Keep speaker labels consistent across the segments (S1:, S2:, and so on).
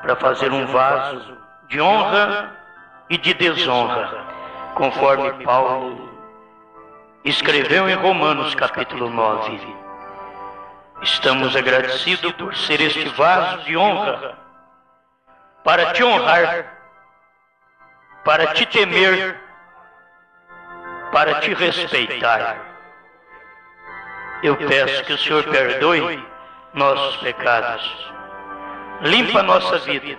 S1: para fazer um vaso de honra e de desonra, conforme Paulo escreveu em Romanos capítulo 9. Estamos agradecidos por ser este vaso de honra, para te honrar, para te temer, para te respeitar. Eu peço que o Senhor perdoe nossos pecados, limpa nossa vida,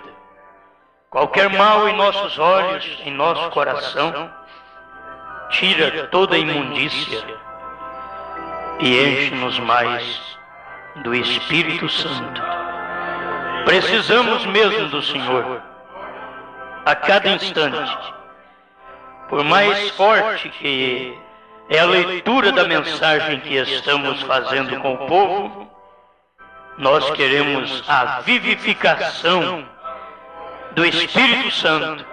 S1: qualquer mal em nossos olhos, em nosso coração, tira toda a imundícia e enche-nos mais do Espírito Santo. Precisamos mesmo do Senhor a cada instante. Por mais forte que é a leitura da mensagem que estamos fazendo com o povo, nós queremos a vivificação do Espírito Santo,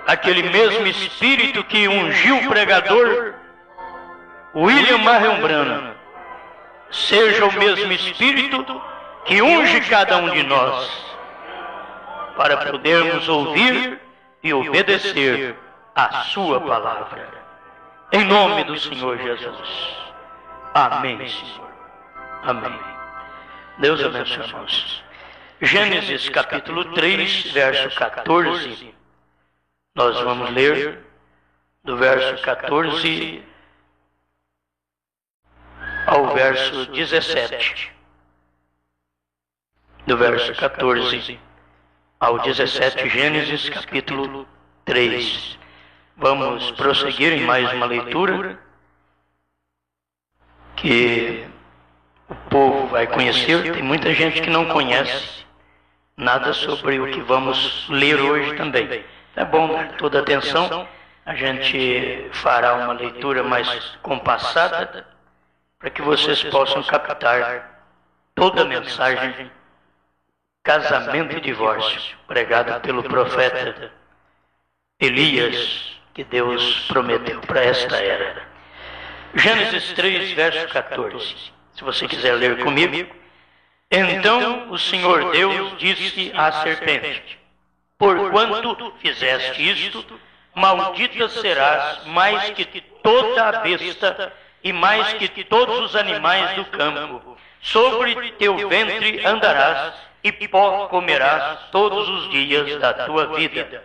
S1: aquele mesmo Espírito que ungiu o pregador William Marion Branham, seja o mesmo Espírito que unge cada um de nós, para podermos ouvir e obedecer a sua palavra. Em nome do Senhor Jesus. Amém, Senhor. Amém. Deus abençoe, irmãos. Gênesis capítulo 3, verso 14. Nós vamos ler do verso 14 ao verso 17. Do verso 14 ao 17, Gênesis capítulo 3. Vamos prosseguir em mais uma leitura que o povo vai conhecer. Tem muita gente que não conhece nada sobre o que vamos ler hoje também. É bom dar toda a atenção. A gente fará uma leitura mais compassada para que vocês possam captar toda a mensagem casamento e divórcio, pregado pelo profeta Elias, que Deus prometeu para esta era. Gênesis 3, verso 14. Se você quiser ler comigo. Então o Senhor Deus disse à serpente: porquanto fizeste isto, maldita serás mais que toda a besta e mais que todos os animais do campo. Sobre teu ventre andarás e pó comerás todos os dias da tua vida.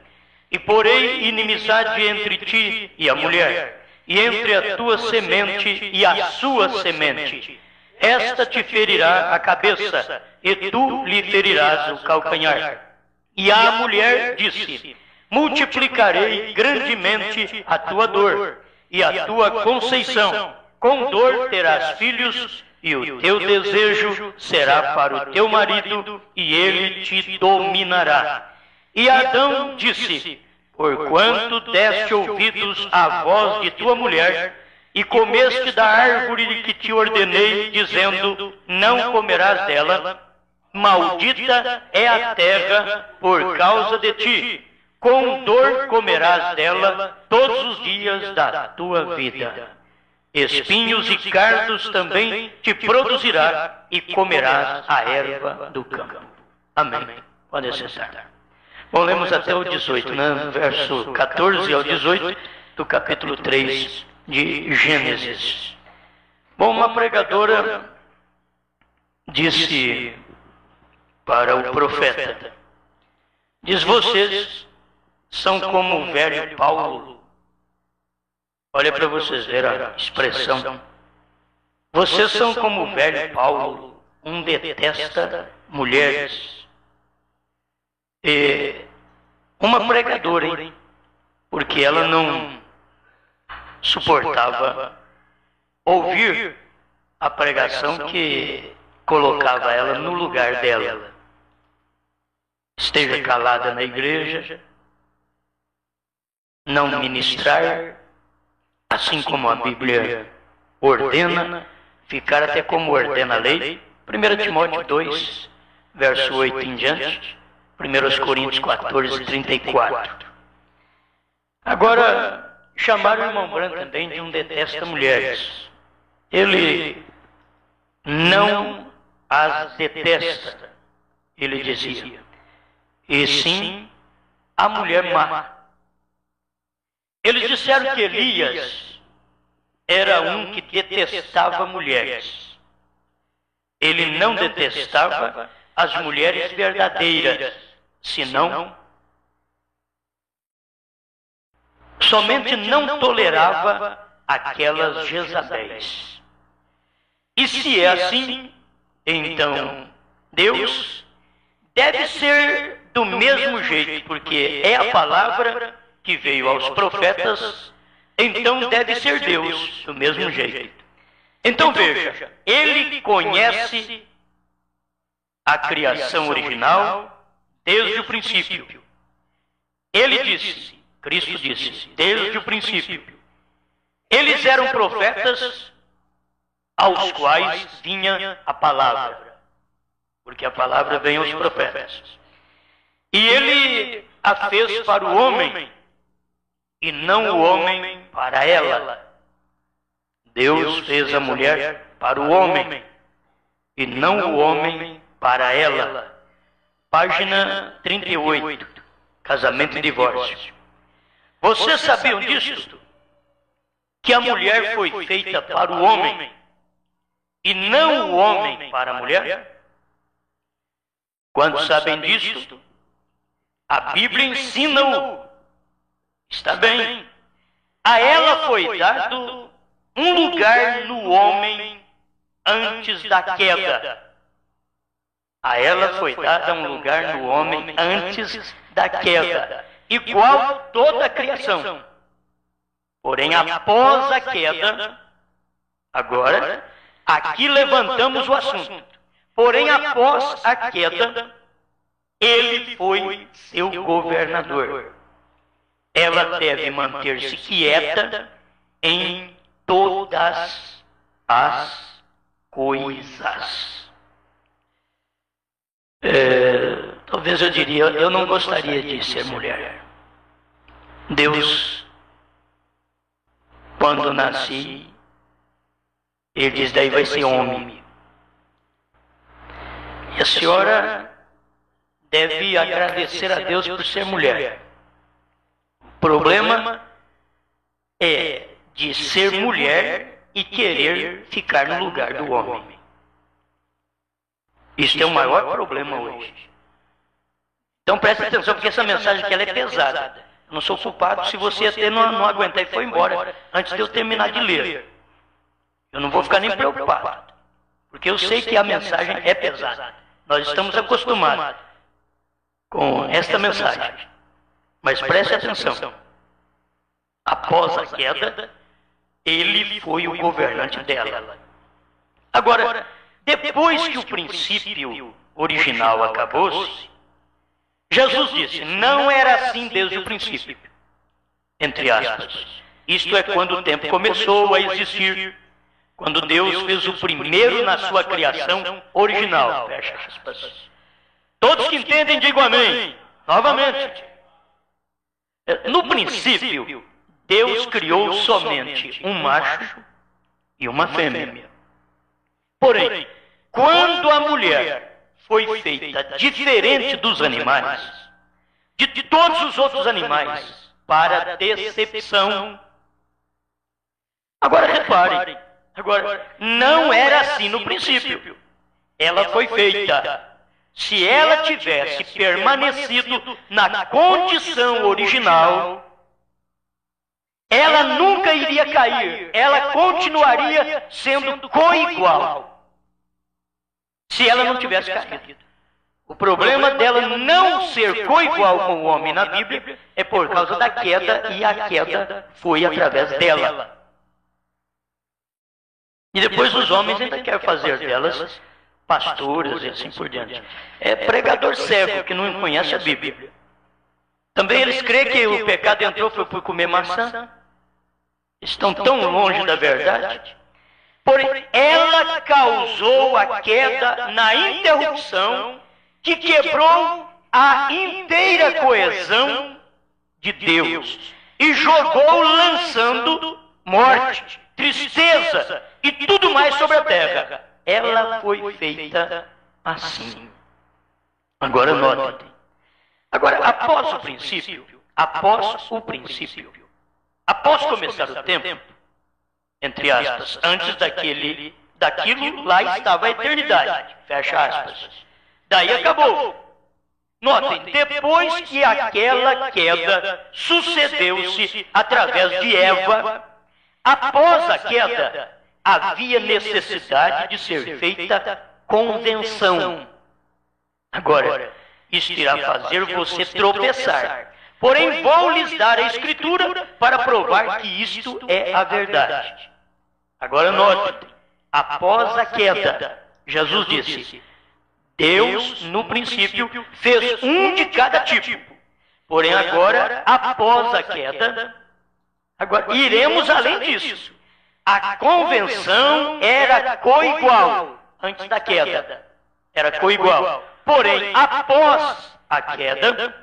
S1: E porei inimizade entre ti e a mulher, e entre a tua semente e a sua semente. Esta te ferirá a cabeça, e tu lhe ferirás o calcanhar. E a mulher disse: multiplicarei grandemente a tua dor e a tua conceição. Com dor terás filhos, e o teu desejo será para o teu marido, e ele te dominará. E Adão disse: porquanto deste ouvidos à voz de tua mulher, e comeste da árvore que te ordenei, dizendo: não comerás dela, maldita é a terra por causa de ti, com dor comerás dela todos os dias da tua vida. Espinhos e cardos também te produzirá, e comerás a erva do campo. Amém. Pode sentar. Bom, lemos até o 18, né? Verso 14 ao 18 do capítulo 3 de Gênesis. Bom, uma pregadora disse para o profeta: diz, vocês são como o velho Paulo. Olha para vocês verem a expressão. Vocês são como o velho Paulo, detesta mulheres. E uma pregadora, hein? Porque ela não suportava ouvir a pregação que colocava ela no lugar dela. Esteja calada na igreja, não ministrar, assim como a Bíblia ordena, ficar até como ordena a lei. 1 Timóteo 2, verso 8 em diante, 1 Coríntios 14, 34. Agora, chamaram o irmão Branham também de detesta mulheres. Ele não as detesta, ele dizia, e sim a mulher má. Eles disseram que Elias era um que detestava mulheres. Ele não detestava as mulheres verdadeiras, senão somente não tolerava aquelas Jezabéis. E se é assim, então Deus deve ser do mesmo jeito, porque é a palavra que veio aos profetas, então deve ser Deus do mesmo jeito. Então veja, ele conhece a criação original desde o princípio. Ele disse, Cristo disse, desde o princípio. Eles eram profetas aos quais vinha a palavra, porque a palavra vem aos profetas. E ele a fez para o homem, e não o homem para ela. Deus fez a mulher para o homem, e não o homem para ela. Página 38, Casamento e Divórcio. Vocês sabiam disto? Que a mulher foi feita para o homem, e não o homem para a mulher? Quantos sabem disto? A Bíblia ensina-o. Está bem. A ela foi dado um lugar no homem antes da queda. A ela foi dado um lugar no homem antes da queda, igual toda a criação. Porém, após a queda, agora, aqui levantamos o assunto. Porém, após a queda, ele foi seu governador. Ela deve manter-se quieta em todas as coisas. Talvez eu diria, eu não gostaria de ser mulher. Deus, quando nasci, ele diz, daí vai ser homem. E a senhora deve agradecer a Deus por ser mulher. O problema é de ser mulher e querer ficar no lugar do homem. Isso é o maior problema hoje. Então preste atenção, porque essa mensagem aqui ela é pesada. Eu não sou culpado se você até não aguentar e foi embora antes de eu terminar de ler. Eu não vou ficar nem preocupado, porque eu sei que a mensagem é pesada. Nós estamos acostumados com esta mensagem. Mas preste atenção. Após a queda, ele foi o governante dela. Agora, depois que o princípio original acabou-se, Jesus disse, não era assim desde o princípio. Entre aspas. Isto é quando o tempo começou a existir, quando Deus fez o primeiro na sua criação original. Fecha aspas. Todos que entendem, digam amém. Novamente. No princípio, Deus criou somente um macho e uma fêmea. Porém, quando a mulher foi feita diferente dos animais, de todos os outros animais, para decepção. Agora repare, não era assim no princípio. Ela foi feita. Se ela tivesse permanecido na condição original, ela nunca iria cair. Ela continuaria sendo coigual. Se ela não tivesse caído. O problema dela não ser coigual com o homem na Bíblia é por causa da queda, e a queda foi através dela. E depois os homens ainda querem fazer delas pastoras e assim por diante. É pregador cego que não conhece a Bíblia. Também eles creem que o pecado entrou foi por comer maçã. Estão tão longe da verdade. Porém, ela causou a queda na interrupção que quebrou a inteira coesão de Deus e jogou lançando morte, tristeza e tudo mais sobre a terra. Ela foi feita assim. Agora notem, Agora, após o princípio, após começar o tempo, entre aspas, antes daquilo lá estava a eternidade, fecha aspas. Daí acabou. Notem, depois que aquela queda sucedeu-se através de Eva, após a queda, havia necessidade de ser feita convenção. Agora, isto irá fazer você tropeçar. Porém, vou lhes dar a Escritura para provar que isto é a verdade. Agora notem, após a queda, Jesus disse: Deus, no princípio, fez um de cada tipo. Porém, agora, após a queda, agora iremos além disso. A convenção era coigual antes da queda. Era coigual. Porém, após a queda,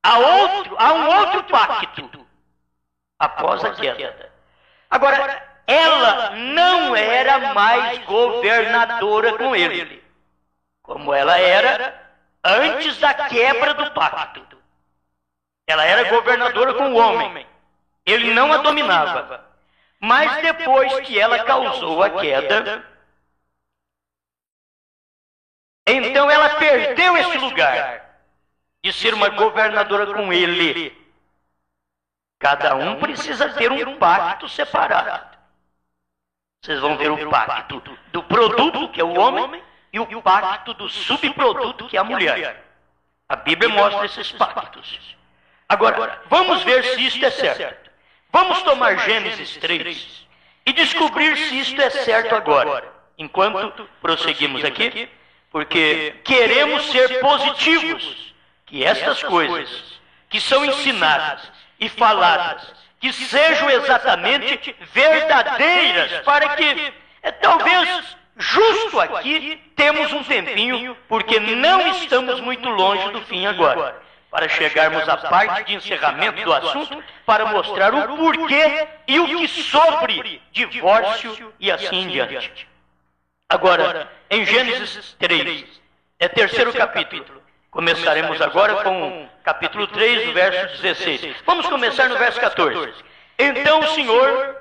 S1: há um outro pacto. Após a queda. Agora, ela não era mais governadora com ele, como ela era antes da quebra do pacto. Ela era governadora com o homem. Ele não a dominava. Mas depois que ela causou a queda, então ela perdeu esse lugar de ser uma governadora com ele. Cada um precisa ter um pacto separado. Vocês vão ver o pacto do produto, que é o homem, e o pacto do subproduto, que é a mulher. A Bíblia mostra esses pactos. Agora, vamos ver se isto é certo. Vamos tomar Gênesis 3 e descobrir se isto é certo agora, enquanto prosseguimos aqui, porque queremos ser positivos, que estas coisas que são ensinadas e faladas, que sejam exatamente verdadeiras, para que, talvez, justo aqui, temos um tempinho, porque não estamos muito longe do fim agora, para chegarmos à parte de encerramento do assunto, para mostrar o porquê e o que sobre divórcio e assim em diante. Agora, em Gênesis 3, é terceiro capítulo. Começaremos agora com o capítulo 3, verso 16. Vamos começar no verso 14. Então o Senhor,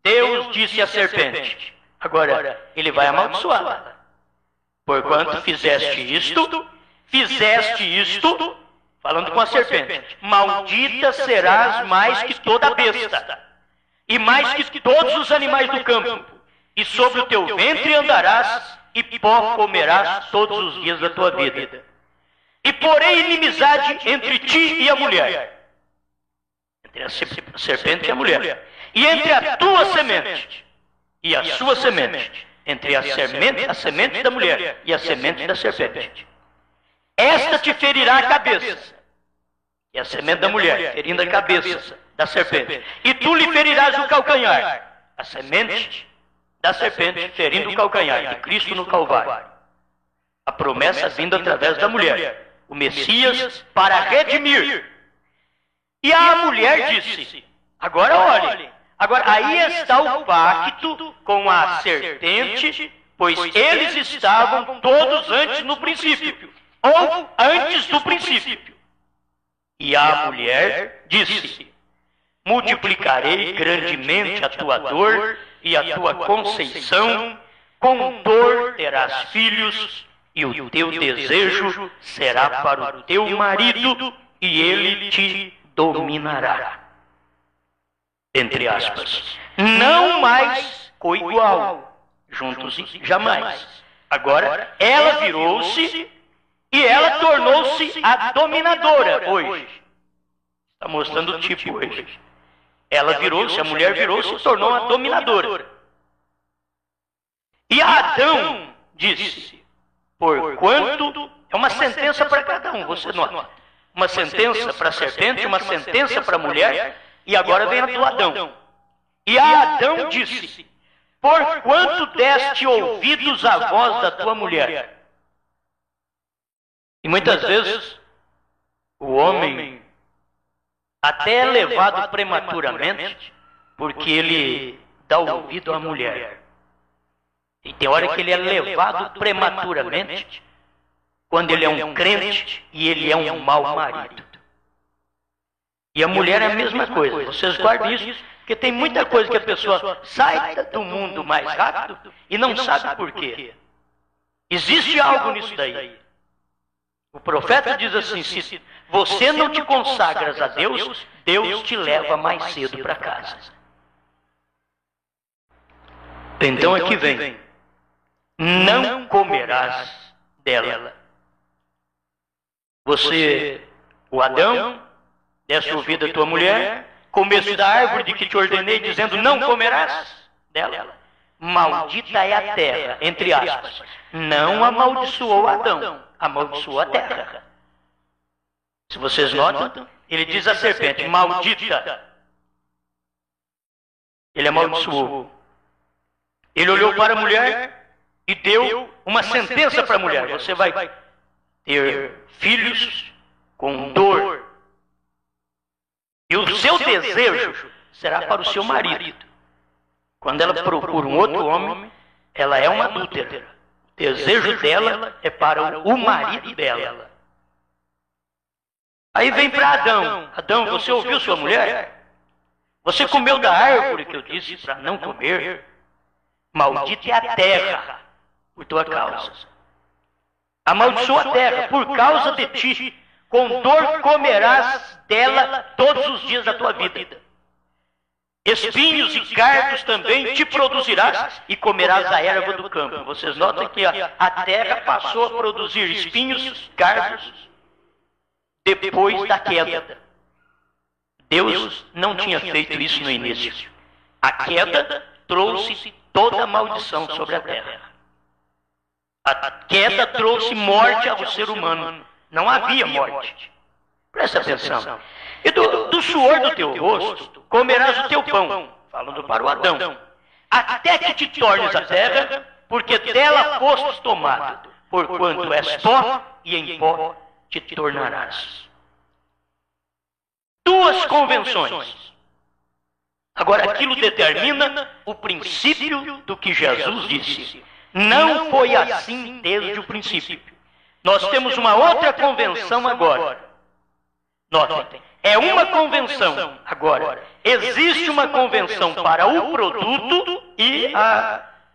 S1: Deus, disse à serpente. Agora, ele vai amaldiçoá-la. Porquanto fizeste isto, falando com a serpente, maldita serás mais que toda besta, e mais que todos os animais do campo, e sobre o teu ventre andarás, e pó comerás todos os dias da tua vida. E porém inimizade entre ti e a mulher, entre a serpente e a mulher, e entre a tua semente e a sua semente, entre a semente da mulher e a semente da serpente. Esta te ferirá a cabeça, e a semente da mulher, ferindo a cabeça da serpente. E tu lhe ferirás o calcanhar, a semente da serpente, ferindo o calcanhar de Cristo no Calvário. A promessa vinda através da mulher, o Messias para redimir. E a mulher disse, agora olhe, agora aí está o pacto com a serpente, pois eles estavam todos antes no princípio, ou antes do princípio. E a mulher disse, multiplicarei grandemente a tua dor e a tua conceição, com dor terás filhos, e o teu desejo será para o teu marido, e ele te dominará. Entre aspas. Não mais coigual, juntos jamais. Agora, ela virou-se e ela tornou-se a dominadora hoje. Está mostrando o tipo hoje. Ela virou-se, a mulher virou-se e tornou a dominadora. E Adão disse, porquanto, é uma sentença para cada um, você nota. Uma sentença para a serpente, uma sentença para a mulher, e agora vem a do Adão. E Adão disse, porquanto deste ouvidos à voz da tua mulher. E muitas vezes, o homem até é levado prematuramente, porque ele dá ouvido à mulher. E tem hora que ele é levado prematuramente, quando ele é um crente e ele é um mau marido. E a mulher é a mesma coisa. Vocês guardem isso, porque tem muita coisa que a pessoa sai do mundo mais rápido e não sabe por quê. Existe algo nisso daí. O profeta diz assim: se você não te consagras a Deus, Deus te leva mais cedo para casa. Então aqui vem: não comerás dela. Você, o Adão, desse ouvido à tua mulher, comesse da árvore de que te ordenei, dizendo: não comerás dela. Maldita é a terra, entre aspas. Não amaldiçoou Adão, amaldiçoou a terra. Se vocês notam, ele diz à serpente: maldita. Ele amaldiçoou. Ele olhou para a mulher e deu uma sentença para a mulher: você vai ter filhos com dor. E o seu desejo será para o seu marido. Quando ela procura um outro homem, ela é uma adúltera. O desejo dela é para o marido dela. Aí vem para Adão: Adão, você ouviu sua mulher? Você comeu da árvore que eu disse para não comer? Maldita é a terra por tua causa. Amaldiçoa a terra por causa de ti. Com dor comerás dela todos os dias da tua vida. Espinhos e cardos também te produzirás e comerás a erva do campo. Vocês notam que a terra passou a produzir espinhos e cardos depois da queda. Deus não tinha feito isso no início. A queda trouxe toda a maldição sobre a terra. A queda trouxe morte ao ser humano. Não havia morte. Presta atenção. E do suor do teu rosto comerás o teu pão, falando para o Adão, até que te tornes a terra, porque dela fostes tomado, porquanto és pó, e em pó te tornarás. Duas convenções. Agora, aquilo determina o princípio do que Jesus disse. Não foi assim desde o princípio. Nós temos uma outra convenção agora. Notem, é uma convenção agora. Existe uma convenção para o produto e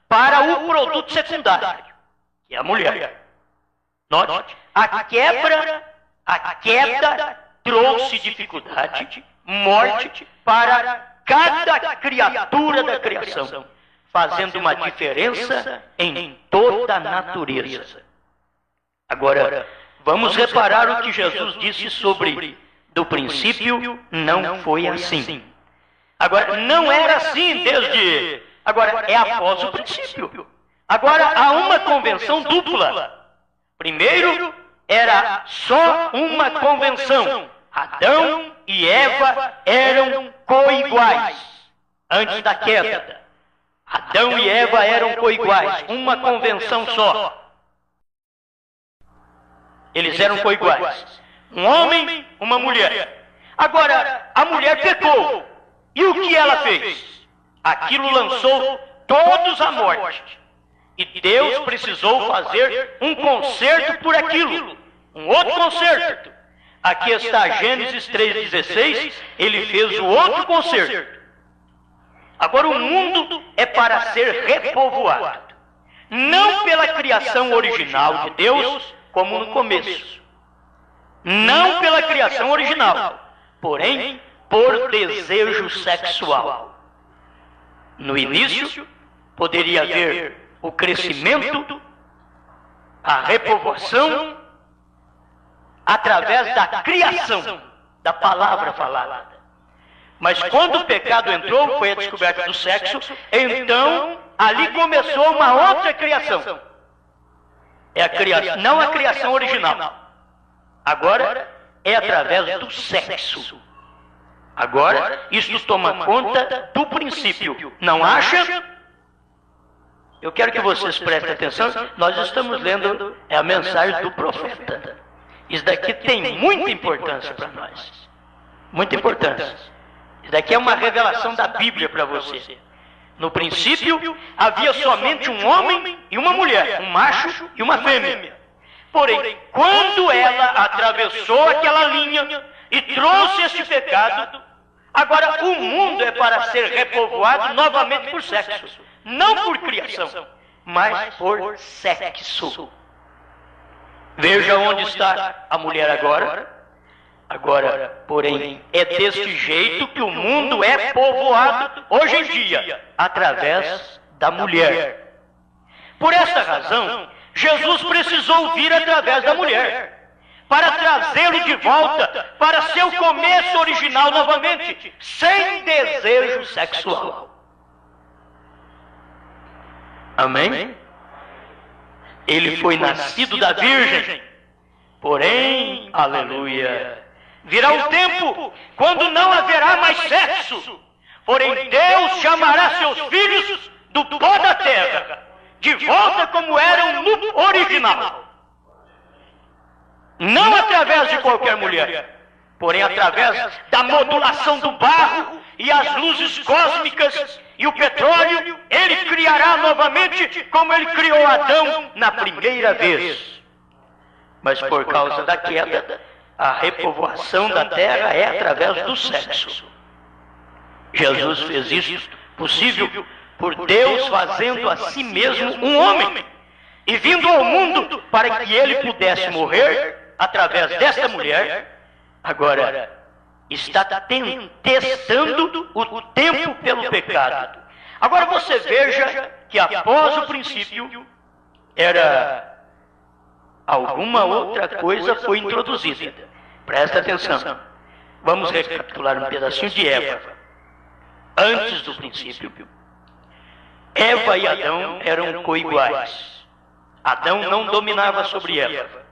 S1: para o produto secundário, que é a mulher. Note, a queda trouxe dificuldade, morte para cada criatura da criação, fazendo uma diferença em toda a natureza. Agora, vamos reparar o que Jesus disse sobre do princípio não foi assim. Agora, não era assim desde... Agora, é após o princípio. Agora, há uma convenção dupla. Primeiro, era só uma convenção. Adão e Eva eram coiguais antes da queda. Adão e Eva eram coiguais, uma convenção só. Eles eram coiguais. Um homem, uma mulher. Agora, a mulher pecou. E o que ela fez? Aquilo lançou todos à morte. E Deus precisou fazer um conserto por aquilo. Um outro conserto. Aqui está Gênesis 3,16. Ele fez o outro conserto. Agora o mundo é para ser repovoado. Não pela criação original de Deus, como no começo. Não pela criação original, porém por desejo sexual. No início, poderia haver o crescimento, a repovoação, através da criação, da palavra falada. Mas quando o pecado entrou, foi a descoberta do sexo, então ali começou uma outra criação. É a criação, não a criação original. Agora é através do sexo. Agora isso toma conta do princípio. Não acha? Eu quero que vocês prestem atenção. Nós estamos lendo a mensagem do profeta. Isso daqui tem muita importância para nós. Muita importância. Isso daqui é uma revelação da Bíblia para você. No princípio, havia somente um homem e uma mulher, um macho e uma fêmea. Porém, quando ela atravessou aquela linha e trouxe esse pecado, agora o mundo é para ser repovoado novamente por sexo. Não por criação, mas por sexo. Veja onde está a mulher agora. Agora, porém, é deste jeito que o mundo é povoado hoje em dia, através da mulher. Por esta razão, Jesus precisou vir através da mulher, para trazê-lo de volta para seu começo original novamente, sem desejo sexual. Amém? Ele foi nascido da Virgem, porém, aleluia, virá um tempo quando não haverá mais sexo, porém Deus chamará seus filhos do pó da terra, de volta como eram no original. Não através de qualquer mulher, porém através da modulação do barro e as luzes cósmicas e o petróleo, ele criará novamente como ele criou Adão na primeira vez. Mas por causa da queda, a repovoação da terra é através do sexo. Jesus fez isso possível por Deus fazendo a si mesmo um homem e vindo ao mundo para que ele pudesse morrer através desta mulher. Agora, está testando o tempo pelo pecado. Agora você veja que após o princípio, alguma outra coisa foi introduzida. Presta atenção. Vamos recapitular um pedacinho de Eva. Antes do princípio, Eva e Adão eram coiguais. Adão não dominava sobre Eva.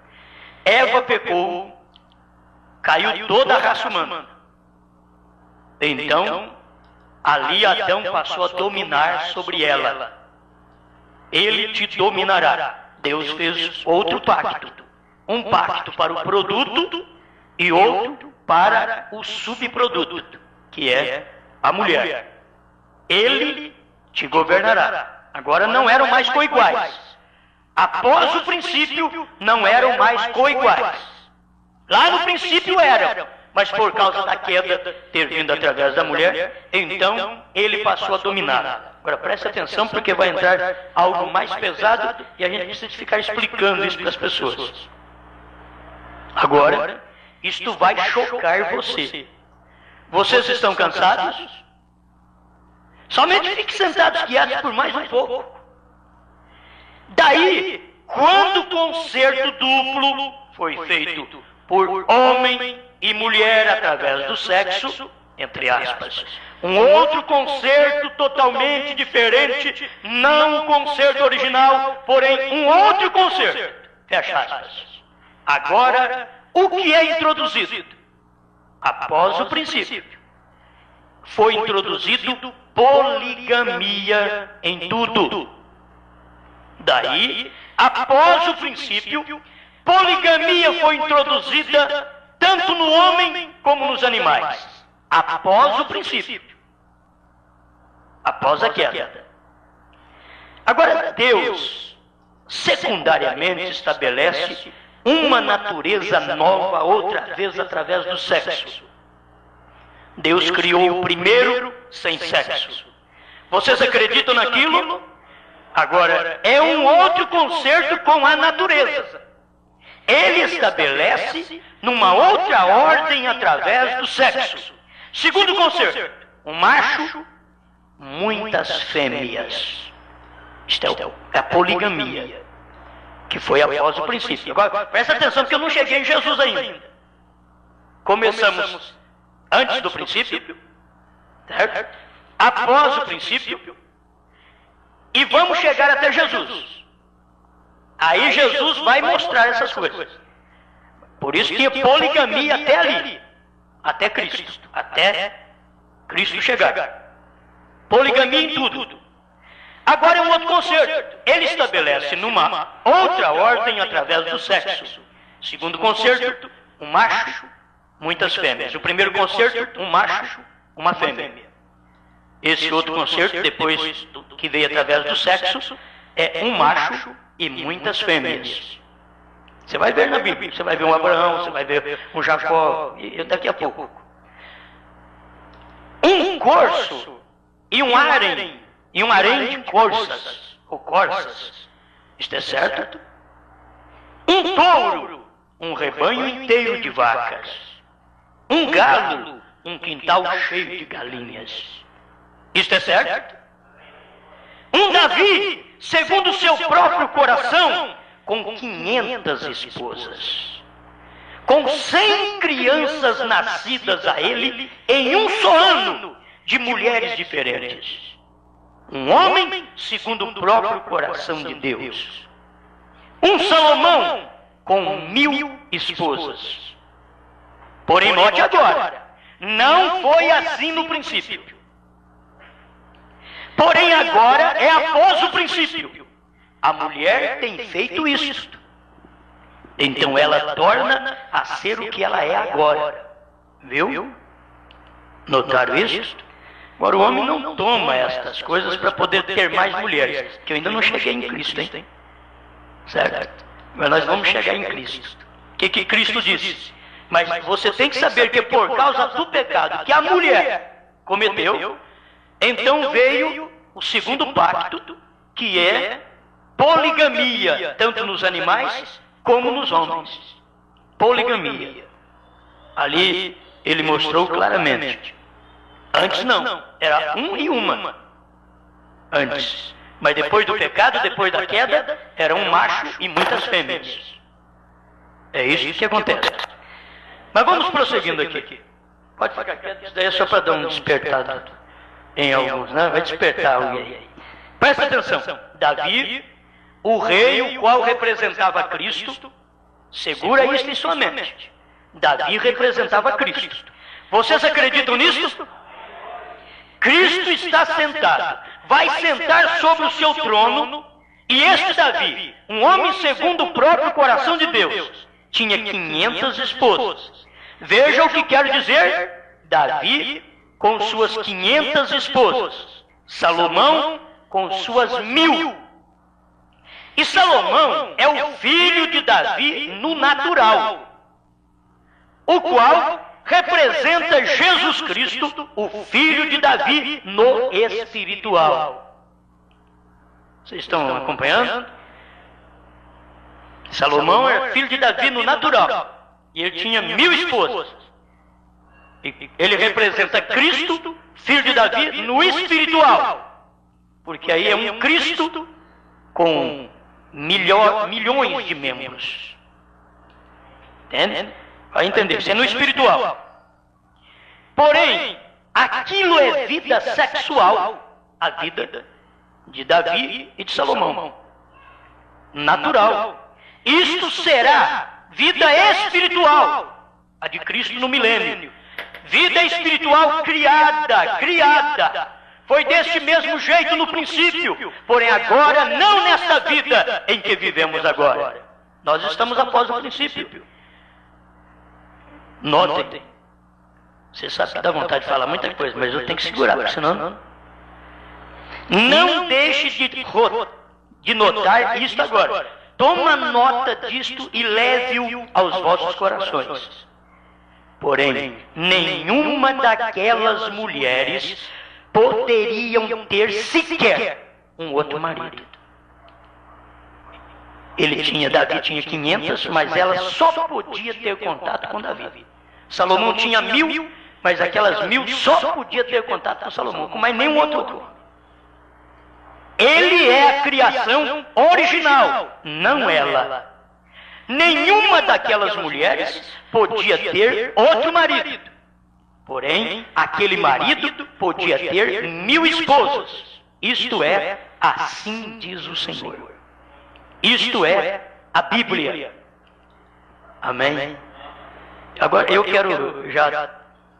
S1: Eva pecou, caiu toda a raça humana. Então, ali Adão passou a dominar sobre ela. Ele te dominará. Deus fez outro pacto. Um pacto para o produto e outro para o subproduto, que é a mulher. Ele te governará. Agora não eram mais coiguais. Após o princípio, não eram mais coiguais. Lá no princípio eram, mas por causa da queda ter vindo através da mulher, então ele passou a dominar. Agora preste atenção, porque vai entrar algo mais pesado e a gente precisa ficar explicando isso para as pessoas. Agora, isto vai chocar você. Vocês estão cansados? Somente fiquem sentados quietos por mais um pouco. Daí, quando o concerto duplo foi feito por homem e mulher através do sexo, entre aspas, um outro concerto totalmente diferente, não o concerto original, porém um outro concerto, fecha aspas. Agora, o que é introduzido? Após o princípio, foi introduzido poligamia em tudo. Daí, após o princípio, poligamia foi introduzida tanto no homem como nos animais. Após o princípio. Após a queda. Agora, Deus, secundariamente, estabelece uma natureza nova, outra vez através do sexo. Deus criou o primeiro sem sexo. Vocês acreditam naquilo? Agora, é um outro concerto com a natureza. Ele estabelece numa outra ordem através do sexo. Segundo concerto, um macho, muitas fêmeas. Isto é a poligamia, que foi após o princípio. Agora, presta atenção, porque eu não cheguei em Jesus ainda. Começamos antes do princípio, certo? Após o princípio, e vamos chegar até Jesus. Aí Jesus vai mostrar essas coisas. Por isso que poligamia até ali, até Cristo, até Cristo chegar. Poligamia em tudo. Agora é um outro concerto. Ele estabelece numa outra ordem através do sexo. Segundo concerto, um macho, muitas fêmeas. O primeiro concerto, um macho, uma fêmea. Esse outro concerto, depois que veio através do sexo, é um macho e muitas fêmeas. Você vai ver na Bíblia, você vai ver um Abraão, você vai ver um Jacó, e daqui a pouco. Um corso e um harém de corsas, ou corças, isto é certo? Um touro, um rebanho inteiro de vacas. Um galo, um quintal cheio de galinhas. Isto é certo? Um Davi, segundo seu próprio coração, com 500 esposas, com 100 crianças nascidas a ele em um só ano, de mulheres diferentes. Um homem segundo o próprio coração de Deus. Um Salomão com 1000 esposas. Porém, note agora, não foi assim no princípio. Porém, agora é após o princípio. A mulher tem feito isto. Então ela torna a ser o que ela é agora. Viu? Notaram isso? Agora o homem não toma estas coisas para poder ter mais mulheres. Que eu ainda não cheguei em Cristo, hein? Certo? Mas nós vamos chegar em Cristo. O que Cristo disse? Mas você tem que saber que por causa do pecado que a mulher cometeu, então veio o segundo pacto, que é poligamia, tanto nos animais como nos homens. Poligamia. Ali ele mostrou claramente. Antes não, era um e uma. Antes. Mas depois do pecado, depois da queda, era um macho e muitas fêmeas. É isso que acontece. Mas vamos prosseguindo aqui. Pode ficar quieto, isso daí é só para dar um despertado em alguns, né? Vai despertar alguém. Presta atenção. Davi, o rei, o qual representava Cristo, segura isso em sua mente. Davi representava Cristo. Vocês acreditam nisso? Cristo está sentado. Vai sentar sobre o seu trono. E este Davi, um homem segundo o próprio coração de Deus, tinha 500 esposas. Veja o que quero dizer. Davi com suas 500 esposas. Salomão com suas 1000. E Salomão é o filho de Davi no natural, o qual representa Jesus Cristo, o filho de Davi no espiritual. Vocês estão acompanhando? Salomão é filho de Davi no natural, e ele tinha 1000 esposas. Ele representa Cristo, filho de Davi, no espiritual, porque aí é um Cristo com milhões de membros. Entende? Vai entender, isso é no espiritual. Porém, aquilo é vida sexual, a vida de Davi e de Salomão. Natural. Isto será vida espiritual, a de Cristo no milênio. Vida espiritual criada. Foi deste mesmo jeito no princípio, porém agora não nesta vida em que vivemos agora. Nós estamos após o princípio. Notem. Você sabe que dá vontade de falar muita coisa, mas eu tenho que segurar, porque senão... Não deixe de notar isto agora. Toma nota disto e leve-o aos vossos corações. Porém, nenhuma daquelas mulheres poderiam ter sequer um outro marido. Davi tinha 500, mas ela só podia ter contato com Davi. Salomão tinha 1000, mas aquelas 1000 só podia ter contato com Salomão, com mais nenhum outro. Ele é a criação original, não ela. Nenhuma daquelas mulheres podia ter outro marido. Porém, aquele marido podia ter 1000 esposas. Isto é, assim diz o Senhor. Isto é a Bíblia. Amém? Agora eu quero já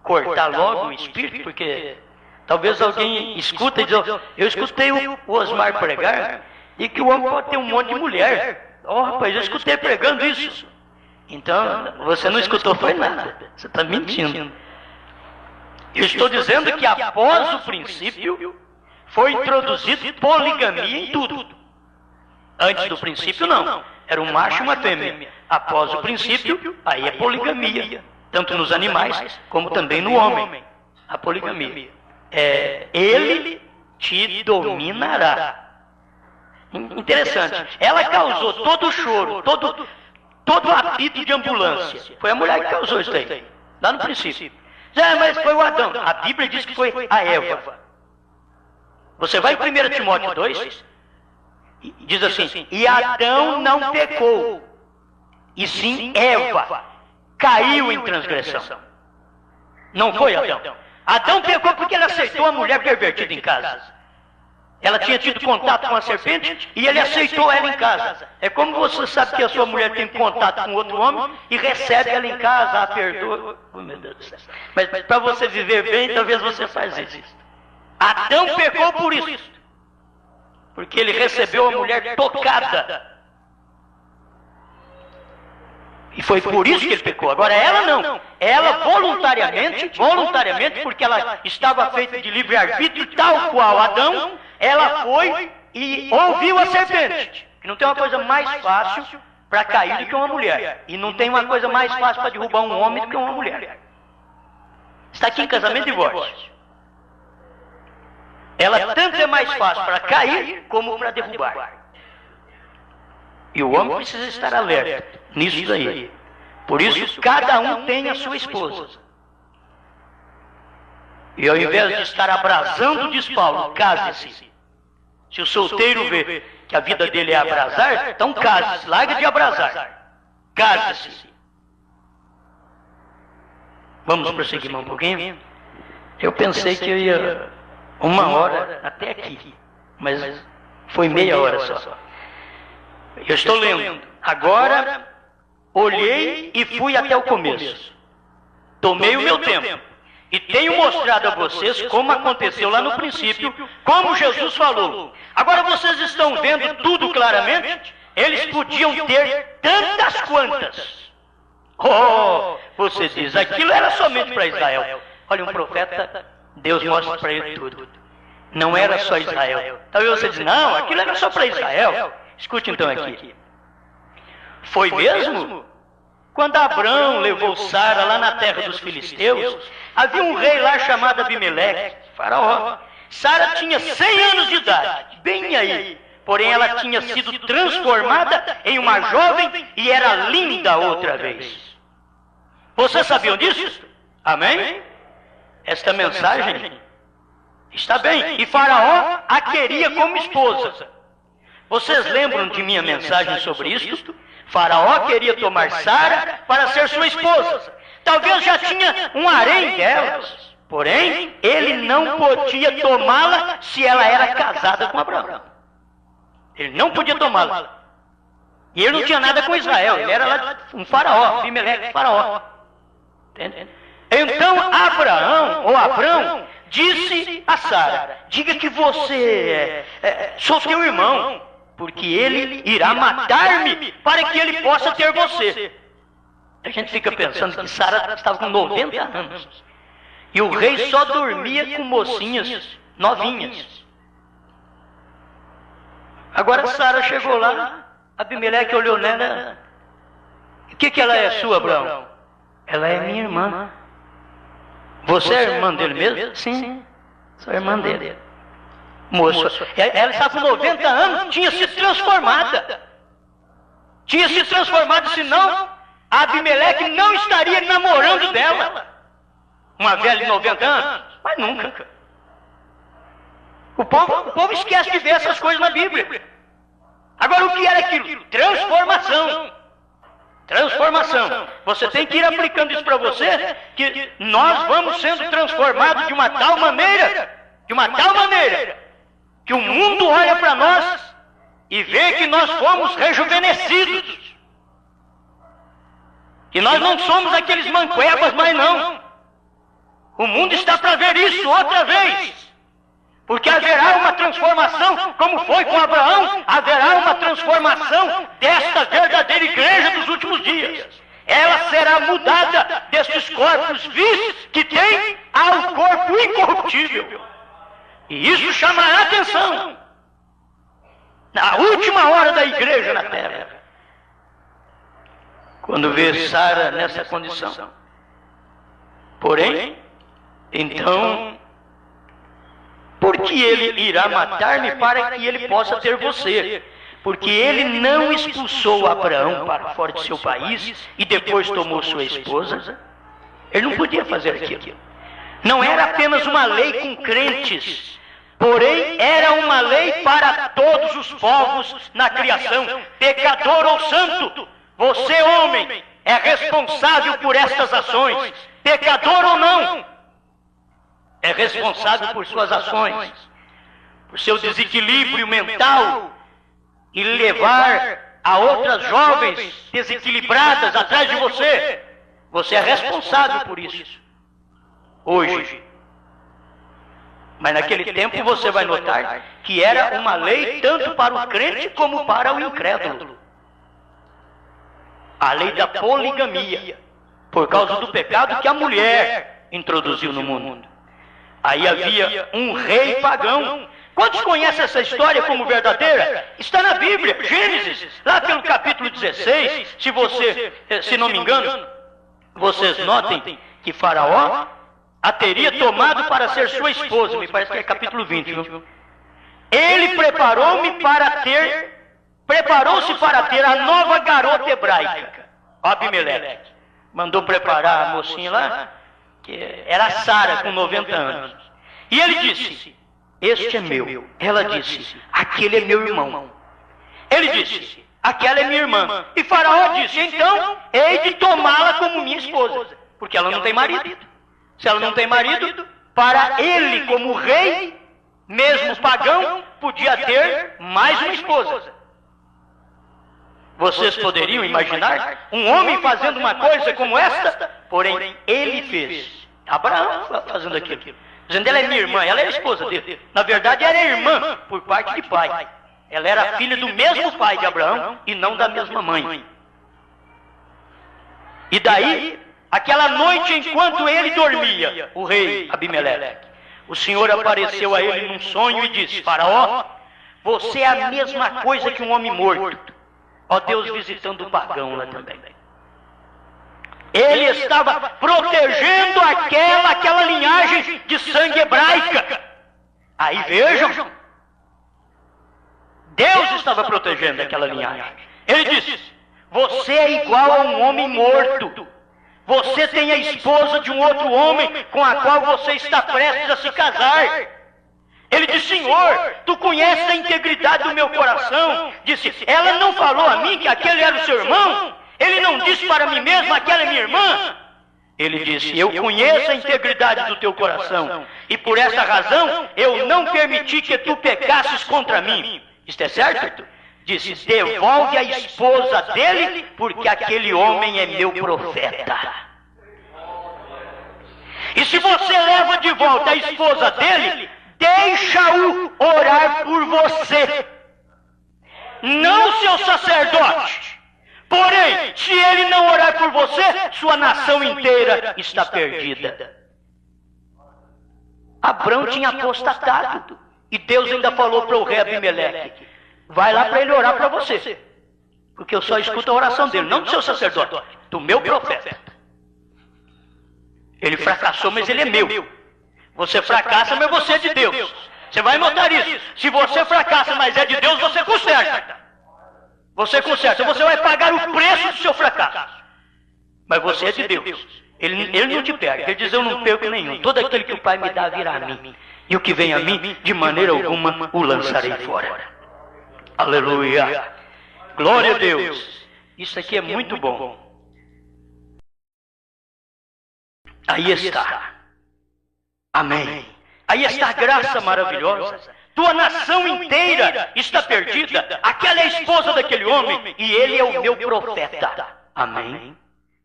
S1: cortar logo o espírito, porque talvez alguém escuta e diz, eu escutei o Osmar pregar e que o homem pode ter um monte de mulher. Rapaz, eu escutei pregando isso. Então, você não escutou foi nada. Você está mentindo. Eu estou dizendo que após o princípio foi introduzido poligamia em tudo. Antes do princípio, não. Era um macho e uma fêmea. Após o princípio, aí é poligamia. Tanto nos animais, como também no homem. A poligamia. Ele te dominará. Interessante. Ela causou todo o choro, todo o apito de ambulância. Foi a mulher que causou isso aí. Lá no princípio. Mas foi o Adão. A Bíblia diz que foi a Eva. Você vai em 1 Timóteo 2, diz assim, e Adão não pecou, e sim Eva caiu em transgressão. Não foi Adão. Adão pecou porque ele aceitou a mulher pervertida em casa. Ela tinha tido contato com a serpente e ele aceitou ela em casa. É como você sabe que a sua mulher tem contato com outro homem e recebe ela em casa, a perdoa. Oh, meu Deus do céu. Mas para você viver bem, talvez você faça isso. Adão pecou por isso. Porque ele recebeu a mulher tocada. E foi por isso que ele pecou. Agora ela não. Ela voluntariamente, porque ela estava feita de livre-arbítrio, tal qual Adão, ela foi e ouviu a serpente. Que não tem uma coisa mais fácil para cair do que uma mulher. E não tem uma coisa mais fácil para derrubar um homem do que uma mulher. Está aqui em casamento e divórcio. Ela tanto é mais fácil para cair como para derrubar. E o homem precisa estar alerta nisso daí. Por isso, cada um tem a sua esposa. E ao invés de estar abrasando, diz Paulo, case-se. Se o solteiro vê que a vida dele é abrasar, então case-se, larga de abrasar. Case-se. Vamos prosseguir um pouquinho? Eu pensei que eu ia 1 hora até aqui, mas foi meia hora só. Eu estou lendo. Agora, olhei e fui até o começo. Tomei o meu tempo. E tenho mostrado a vocês como aconteceu lá no princípio, como Jesus falou. Agora vocês estão vendo tudo claramente? Eles podiam ter tantas quantas. Oh, você diz, aquilo era somente para Israel. Olha, um profeta, Deus mostra para ele tudo. Não era só Israel. Talvez você diz, não, aquilo era só para Israel. Escute então aqui. Foi mesmo? Quando Abrão levou Sara lá na terra dos filisteus, havia um rei lá chamado Abimeleque, faraó. Sara tinha 100 anos de idade, bem aí. Porém ela tinha sido transformada em uma jovem e era linda outra vez. Vocês sabiam disso? Amém? Esta mensagem está bem. E Faraó a queria como esposa. Vocês lembram de minha mensagem sobre isto? Faraó queria tomar Sara para ser sua esposa. Talvez já tinha um harém delas. Porém, ele não podia tomá-la se ela era casada com Abraão. Ele não podia tomá-la. E ele não tinha nada com Israel. Ele era lá um faraó, Abimeleque, faraó. Entende? Então Abrão disse a Sara, diga que você sou teu irmão, porque ele irá matar-me para que ele possa ter você. A gente fica pensando que Sara estava com 90 anos. E o rei só dormia com mocinhas novinhas. Agora Sara chegou lá, Abimeleque olhou nela. O que ela é sua, Abrão? Ela é minha irmã. Você é irmã dele mesmo? Sim, sou irmã dele. Moço, ela estava com 90 anos, tinha se transformada. Tinha se transformado, senão Abimeleque não estaria namorando dela. Uma velha de 90 anos? Mas nunca. O povo esquece de ver essas coisas na Bíblia. Agora, o que era aquilo? Transformação. Transformação. Você tem que ir aplicando isso para você, que nós vamos sendo transformados de uma tal maneira, que o mundo olha para nós e vê que nós fomos rejuvenescidos. Que nós não somos aqueles manquebas, mas não. O mundo está para ver isso outra vez. Porque haverá uma transformação, como foi com Abraão, haverá uma transformação desta verdadeira igreja dos últimos dias. Ela será mudada destes corpos vis que tem ao corpo incorruptível. E isso chamará a atenção. Na última hora da igreja na terra. quando vê Sara nessa condição. Porém, então, porque ele irá matar-me para que ele possa ter você? Porque ele não expulsou Abraão para fora de seu país e depois tomou sua esposa. Ele não podia fazer aquilo. Não era apenas uma lei com crentes, porém era uma lei para todos os povos na criação, pecador ou santo. Você, homem, é responsável por estas ações, pecador ou não, é responsável por suas ações, por seu desequilíbrio mental e levar a outras jovens desequilibradas atrás de você. Você é responsável por isso. Hoje. Mas naquele tempo você vai notar que era uma lei tanto para o crente como para o incrédulo. A lei da poligamia, por causa do pecado que a mulher introduziu no mundo. Aí havia um rei pagão. Quantos conhecem essa história como verdadeira? Está na Bíblia, Gênesis, lá pelo capítulo 16. Se não me engano, vocês notem que Faraó a teria tomado para ser sua esposa. Me parece que é capítulo 20, viu? Ele preparou-se para ter a nova garota hebraica, Abimeleque. Mandou preparar a mocinha lá, que era Sara, com 90 anos. E ele disse, este é meu. Ela disse, aquele é meu irmão. Ele disse, aquela é minha irmã. E Faraó disse, então, hei de tomá-la como minha esposa, porque ela não tem marido. Se ela não tem marido, para ele, como rei, mesmo pagão, podia ter mais uma esposa. Vocês poderiam imaginar um homem fazendo uma coisa como esta? Porém, ele fez. Abraão fazendo aquilo. Dizendo, ela é minha irmã, ela é a esposa dele. Na verdade, era irmã por parte de pai. Ela era filha do mesmo pai de Abraão e não da mesma mãe. E daí, aquela noite, enquanto ele dormia, o rei Abimeleque, o Senhor apareceu a ele num sonho e disse, Faraó, você é a mesma coisa que um homem morto. Ó Deus, visitando o pagão lá também. Ele estava protegendo aquela linhagem de sangue hebraica. Aí vejam, Deus estava protegendo aquela linhagem. Ele disse, você é igual a um homem morto. Você tem a esposa de um outro homem com a qual você está prestes a se casar. Ele disse, Senhor, tu conheces a integridade do meu coração. Disse, ela não falou a mim que aquele era o seu irmão? Ele não disse para mim mesmo, aquela é minha irmã? Ele disse, eu conheço a integridade do teu coração, e por essa razão eu não permiti que tu pecasses contra mim. Isto é certo? Disse, devolve a esposa dele, porque aquele homem é meu profeta. E se você leva de volta a esposa dele, deixa-o orar por você, não seu sacerdote. Porém, se ele não orar por você, sua nação inteira está perdida. Abrão tinha apostatado, e Deus ainda falou para o rei Abimeleque, vai lá para ele orar para você, porque eu só escuto a oração dele, não do seu sacerdote, do meu profeta. Ele fracassou, mas ele é meu. Você fracassa, mas você é de Deus. Você vai notar isso. Se você fracassa, mas é de Deus, você conserta. Você conserta. Você vai pagar o preço do seu fracasso. Mas você é de Deus. Ele não te perde. Ele diz, eu não perco nenhum. Todo aquele que o Pai me dá virá a mim. E o que vem a mim, de maneira alguma, o lançarei fora. Aleluia. Glória a Deus. Isso aqui é muito bom. Aí está. Amém. Aí está a graça maravilhosa. Tua nação inteira está perdida. Aquela é a esposa daquele homem e ele é o meu profeta. Amém.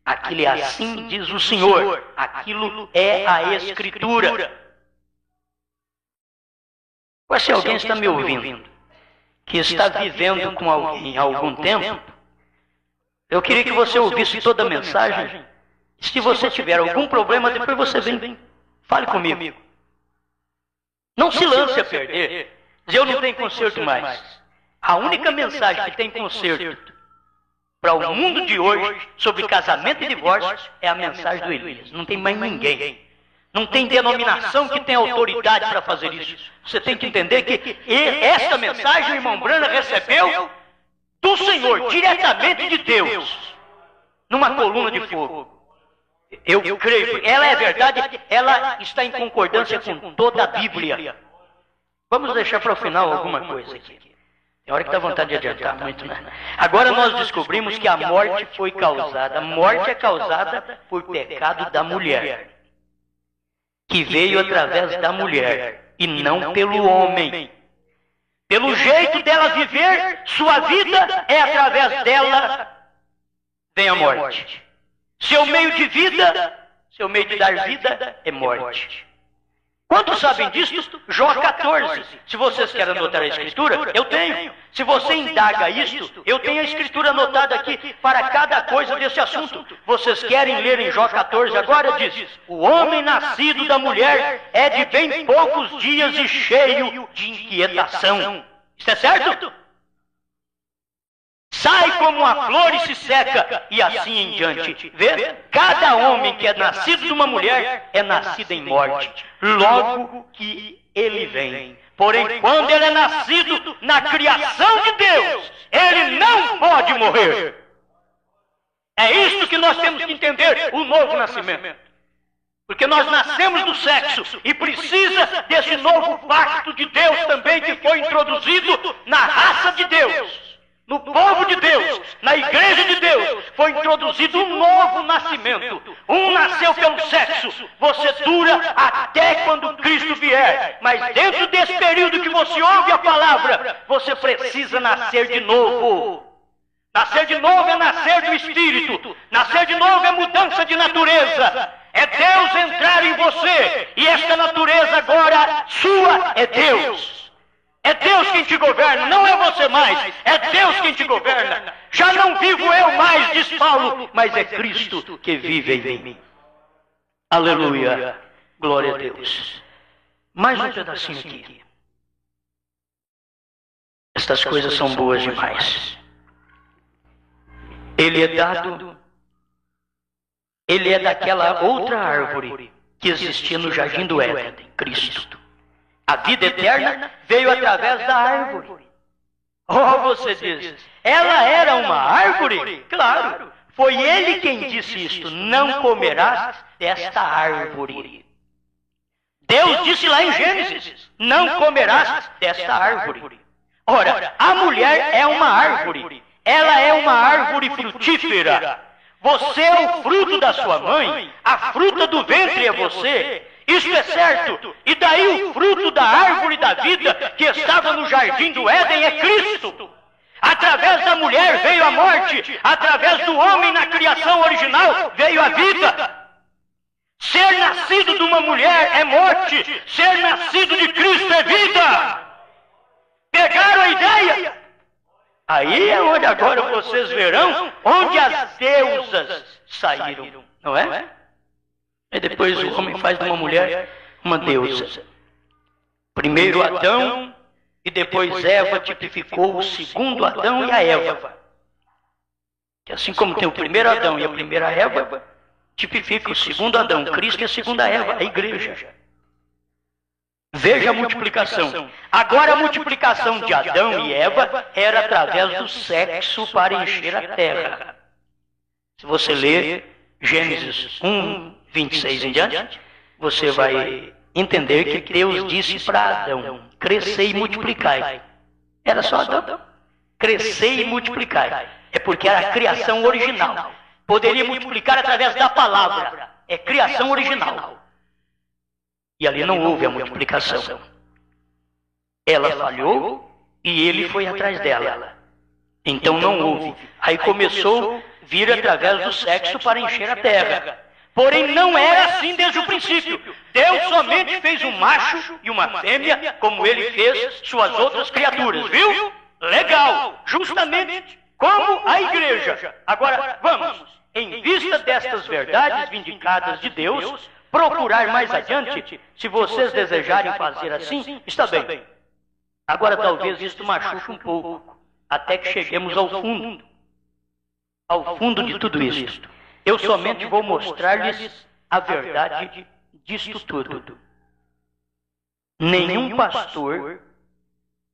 S1: Aquilo é assim, diz o Senhor. Aquilo é a Escritura. Mas se alguém está me ouvindo, que está vivendo com alguém há algum tempo, eu queria que você ouvisse toda a mensagem. Se você tiver algum problema, depois você vem, fale comigo. Não se lance a perder. Diz, eu não tenho conserto mais. A única mensagem que tem conserto para o mundo de hoje sobre casamento e divórcio é a mensagem do Elias. Não tem mais ninguém. Não tem denominação que tenha autoridade para fazer isso. Você tem que entender que esta mensagem o irmão Branham recebeu do Senhor, diretamente de Deus, numa coluna de fogo. Eu creio, ela é verdade, ela está em concordância com toda a Bíblia. Vamos deixar para o final alguma coisa aqui. Tem hora que dá vontade de adiantar muito, né? Agora nós descobrimos que a morte foi causada. A morte é causada por pecado da mulher, que veio através da mulher e não pelo homem. Pelo jeito dela viver sua vida, é através dela vem a morte. Seu meio de vida, seu meio de dar vida é morte. Quantos sabem disso? Jó 14. Se vocês querem anotar a escritura, eu tenho. Se você indaga isto, eu tenho a escritura anotada aqui para cada coisa desse assunto. Vocês querem ler em Jó 14 agora? Diz: o homem nascido da mulher é de bem poucos dias e cheio de inquietação. Isso é certo? Sai como a flor e se seca, e assim em diante. Vê? Cada homem que é nascido de uma mulher é nascido em morte, logo que ele vem. Porém, quando ele é nascido na criação de Deus, ele não pode morrer. É isso que nós temos que entender, o novo nascimento. Porque nós nascemos do sexo e precisa desse novo pacto de Deus também que foi introduzido na raça de Deus. No povo de Deus, na igreja de Deus, foi introduzido um novo nascimento. Um nasceu pelo sexo. Você dura até quando Cristo vier. Mas dentro desse período que você ouve a palavra, você precisa nascer de novo. Nascer de novo é nascer do Espírito. Nascer de novo é mudança de natureza. É Deus entrar em você. E esta natureza agora sua é Deus. É Deus quem te governa, não é você mais. É Deus quem te governa. Já não vivo eu mais, diz Paulo, mas é Cristo que vive em mim. Aleluia. Glória a Deus. Mais um pedacinho aqui. Estas coisas são boas demais. Ele é dado, ele é daquela outra árvore que existia no jardim do Éden, Cristo. A vida eterna veio através da árvore. Oh, você diz, ela era uma árvore? Claro, foi ele quem disse isto: não comerás desta árvore. Deus disse lá em Gênesis: não comerás desta árvore. Ora, a mulher é uma árvore. Ela é uma árvore frutífera. Você é o fruto da sua mãe, a fruta do ventre é você. Isto é certo. E daí o fruto da árvore da vida que estava no jardim do Éden é Cristo. Através da mulher veio a morte. Através do homem na criação original veio a vida. Ser nascido de uma mulher é morte. Ser nascido de Cristo é vida. Pegaram a ideia? Aí é onde agora vocês verão onde as deusas saíram, não é? E depois o homem faz de uma mulher uma deusa. Primeiro Adão e depois Eva tipificou o segundo Adão e a Eva. Que assim como tem o primeiro Adão e a primeira Eva, tipifica o segundo Adão, Cristo, e a segunda Eva, a igreja. Veja a multiplicação. Agora a multiplicação de Adão e Eva era através do sexo para encher a terra. Se você ler Gênesis 1, 26 em diante, você vai entender que Deus disse para Adão: crescei e multiplicai. Era só Adão. Crescei e multiplicai. É porque era a criação original. Poderia multiplicar através da palavra. É criação original. E ali não houve a multiplicação. Ela falhou e ele foi atrás dela. Então não houve. Aí começou a vir através do sexo para encher a terra. Porém não era assim desde o princípio. Deus somente fez um macho e uma fêmea, como ele fez suas outras criaturas. Viu? Legal. Justamente como a igreja. Agora vamos, em vista destas verdades vindicadas de Deus, procurar mais adiante. Se vocês desejarem fazer assim, está bem. Agora talvez isto machuque um pouco, até que cheguemos ao fundo. ao fundo de tudo isto. Eu somente vou mostrar-lhes a verdade disto tudo. Nenhum pastor,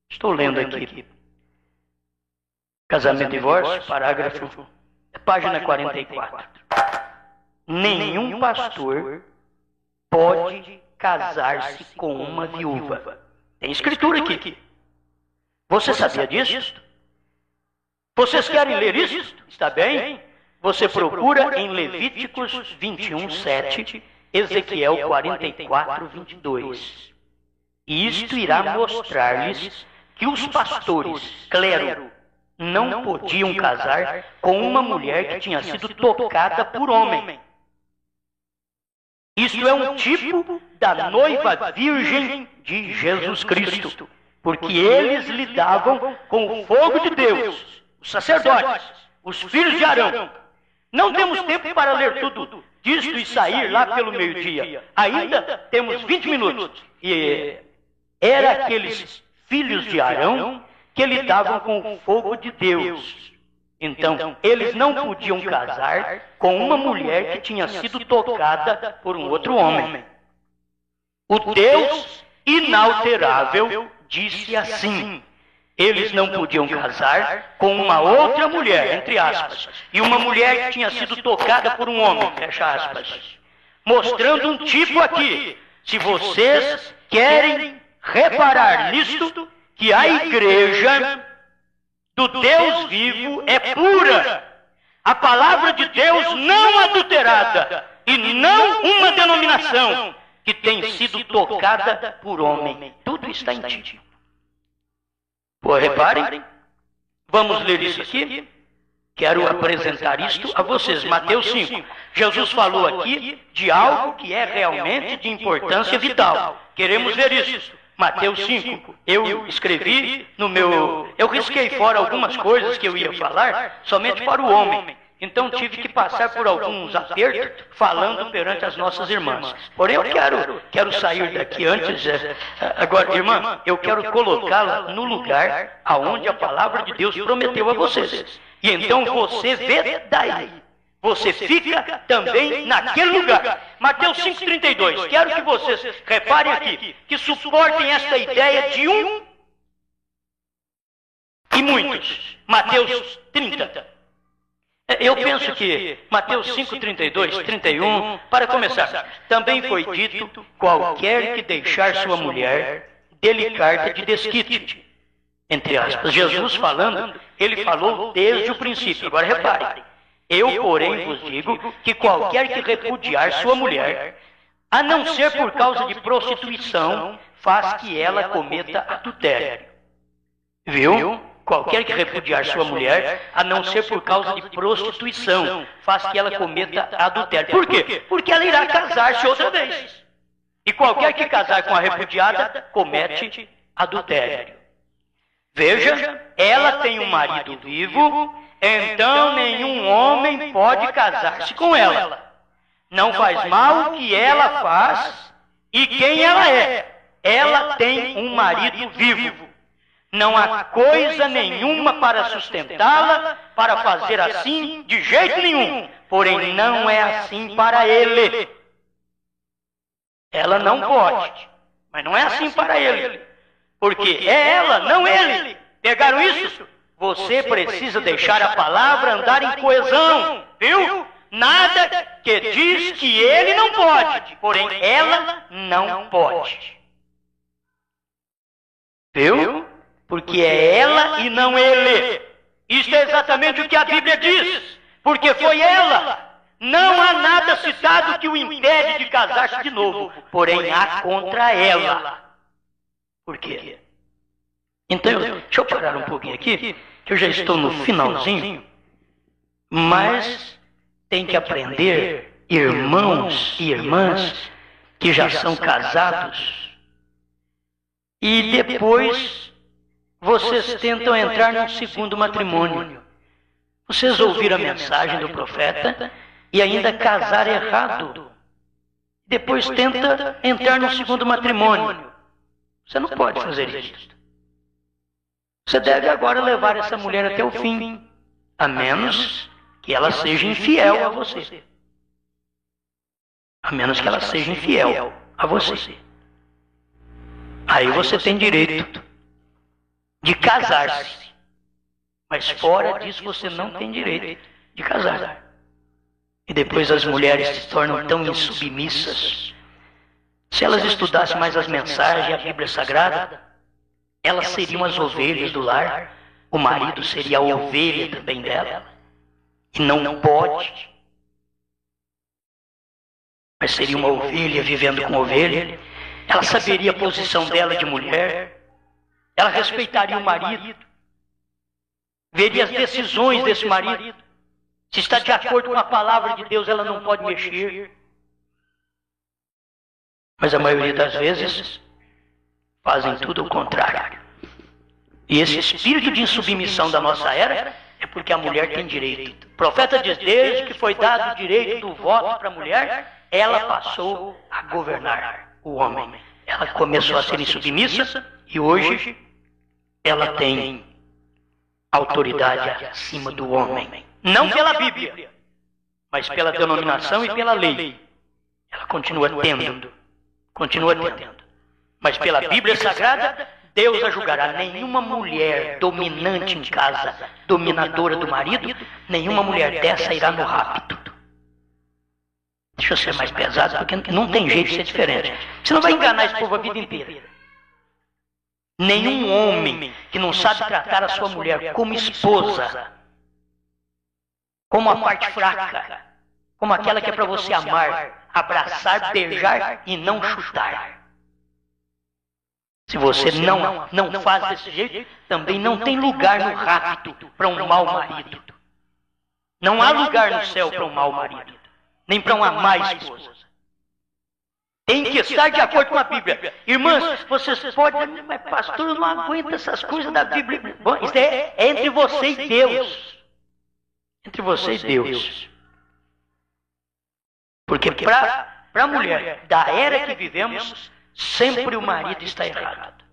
S1: estou lendo aqui, Casamento e Divórcio, parágrafo, página 44. Nenhum pastor pode casar-se com uma viúva. Tem escritura aqui. Você sabia disso? Vocês querem ler isso? Está bem? Você procura em Levíticos 21, 7, Ezequiel 44, 22. E isto irá mostrar-lhes que os pastores, clero, não podiam casar com uma mulher que tinha sido tocada por homem. Isso é um tipo da noiva virgem de Jesus Cristo, porque eles lidavam com o fogo de Deus, os sacerdotes, os filhos de Arão. Não temos tempo para ler tudo disto e sair lá pelo meio-dia. Ainda temos 20 minutos. E era aqueles filhos de Arão que lidavam com o fogo de Deus. Então, eles não podiam casar com uma mulher que tinha sido tocada por um outro homem. O Deus inalterável disse assim: eles não podiam casar com uma outra mulher, entre aspas, e uma mulher que tinha sido tocada por um homem, fecha aspas. Mostrando um tipo aqui, se vocês querem reparar nisto, que a igreja do Deus vivo é pura. A palavra de Deus não adulterada, e não uma denominação que tem sido tocada por homem. Tudo está em ti. Pô, reparem, vamos ler isso aqui. Quero apresentar isto a vocês. Mateus 5. Jesus falou aqui de algo que é realmente de importância vital. Queremos ver isso. Mateus 5. Eu escrevi no meu... Eu risquei fora algumas coisas que eu ia falar somente para o homem. Então tive que passar por alguns apertos falando perante as nossas irmãs. Porém, eu quero sair daqui antes. Agora, irmã, eu quero colocá-la no lugar aonde a palavra de Deus prometeu a vocês. E então você vê daí. Você fica também naquele lugar. Mateus 5,32. Quero que vocês reparem aqui, que suportem esta ideia de um e muitos. Mateus 30. Eu penso que Mateus 5, 32, 31, para começar, também foi dito: qualquer que deixar sua mulher, dê-lhe carta de desquite. Entre aspas, Jesus falando, ele falou desde o princípio. Agora repare, eu, porém, vos digo que qualquer que repudiar sua mulher, a não ser por causa de prostituição, faz que ela cometa adultério. Viu? Qualquer que repudiar sua mulher, a não ser por causa de prostituição, faz que ela cometa adultério. Por quê? Porque ela irá casar-se outra vez. E qualquer que casar com a repudiada, comete adultério. Veja, ela tem um marido vivo, então nenhum homem pode casar-se com ela. Não faz mal o que ela faz e quem ela é. Ela tem um marido vivo. Não há coisa nenhuma para sustentá-la, para fazer assim de jeito nenhum. Porém, não é assim para ele. Ela não pode, mas não é assim para ele. Porque é ela, não ele. Pegaram isso? Você precisa deixar a palavra andar em coesão, viu? Nada que diz que ele não pode, porém ela não pode. Viu? Porque é ela e não ele. Isto é exatamente o que a Bíblia diz. Porque foi ela. Não há nada citado que o impede de casar-se de novo. Porém, há contra ela. Por quê? Então, deixa eu parar um pouquinho aqui, que eu já estou no finalzinho. Mas tem que aprender, irmãos e irmãs que já são casados. E depois vocês tentam entrar num segundo matrimônio. Vocês ouviram a mensagem do profeta e ainda casar errado. Depois tenta entrar num segundo matrimônio. Você não pode fazer isso. Você deve agora levar essa mulher até o fim. A menos que ela seja infiel a você. A menos que ela seja infiel a você. Aí você tem direito de casar-se. Mas fora disso você não tem direito de casar. E depois as mulheres se tornam tão insubmissas. Se elas estudassem mais as mensagens e a Bíblia Sagrada, elas seriam as ovelhas do lar, o marido seria a ovelha também dela. E não pode. Mas seria uma ovelha vivendo com ovelha. Ela saberia a posição dela de mulher. Ela respeitaria o marido. Veria as decisões desse marido. Se está de acordo com a palavra de Deus, ela não pode mexer. Mas a maioria das vezes fazem tudo o contrário. E esse espírito de insubmissão da nossa era é porque a mulher tem direito. O profeta diz, desde que foi dado o direito do voto para a mulher, ela passou a governar o homem. Ela começou a ser insubmissa e hoje ela tem autoridade acima do homem. Não pela Bíblia, mas pela denominação e pela lei. Ela continua tendo. Mas pela Bíblia Sagrada, Deus a julgará. Nenhuma mulher dominante em casa, dominadora do marido, nenhuma mulher dessa irá no rapto. Deixa eu ser mais pesado, porque não tem jeito de ser diferente. Você não vai enganar esse povo a vida inteira. Nenhum homem que não sabe tratar a sua mulher como esposa, como a parte fraca, como aquela que é para você amar, abraçar, beijar e não chutar. Se você não faz desse jeito, também não tem lugar no rapto para um mau marido. Não há lugar no céu para um mau marido, nem para uma má esposa. Tem que estar de acordo com a Bíblia. Irmãs, vocês podem, mas pastor, eu não aguento essas coisas da Bíblia. Bom, isso é entre você e Deus. Entre você e Deus. Porque para a mulher da era que vivemos, sempre o marido está errado.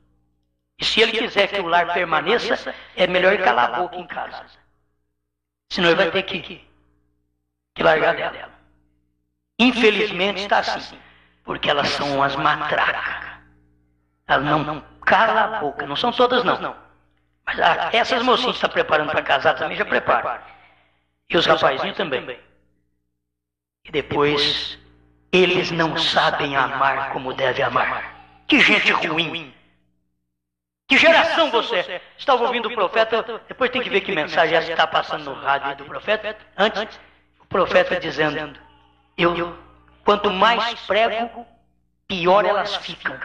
S1: E se ele quiser que o lar permaneça, é melhor ele calar a boca em casa. Senão ele vai ter que largar dela. Infelizmente está assim. Porque elas são umas matracas. Elas não calam a boca. Não são todas não. Mas essas mocinhas que estão preparando para casar também já preparam. E os rapazinhos também. E depois, eles não sabem amar como deve amar. Que gente ruim. Que geração você? Estava ouvindo o profeta, depois tem que ver que mensagem essa está passando no rádio do profeta. Antes, o profeta dizendo, quanto mais prego, pior elas ficam.